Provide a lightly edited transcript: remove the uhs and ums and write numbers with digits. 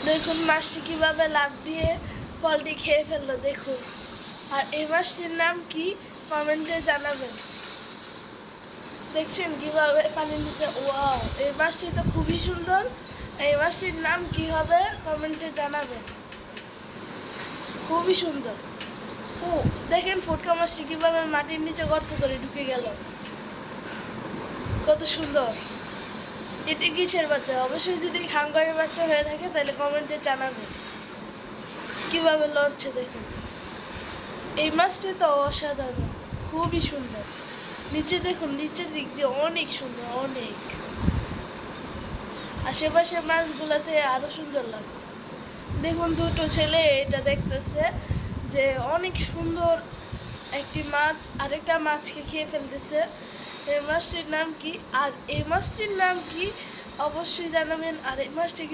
দেখুন মাছটি কিভাবে লাফ দিয়ে ফলটি খেয়ে ফেললো দেখুন। আর এই মাছটির নাম কি কমেন্টে জানাবেন। দেখছেন কিভাবে পানির নিচে, ওয়াও, এই মাছটি তো খুবই সুন্দর। এই মাছটির নাম কি হবে কমেন্টে জানাবেন। খুবই সুন্দর। ও দেখেন ফুটকা মাছটি কিভাবে মাটির নিচে গর্ত করে ঢুকে গেল, কত সুন্দর। এটি কিসের বাচ্চা? অবশ্যই যদি খাঙ্গারের বাচ্চা হয়ে থাকে তাহলে কমেন্টে জানাবেন। কিভাবে লড়ছে দেখুন। এই মাছটি তো অসাধারণ, খুবই সুন্দর। নিচে দেখুন, নিচের দিক দিয়ে অনেক সুন্দর, অনেক। আশেপাশে মাছগুলোতে আরো সুন্দর লাগছে। দেখুন দুটো ছেলে এটা দেখতেছে যে অনেক সুন্দর একটি মাছ আরেকটা মাছকে খেয়ে ফেলতেছে। এই মাছটির নাম কি? আর এই মাছটির নাম কি অবশ্যই জানাবেন। আর এই মাছটি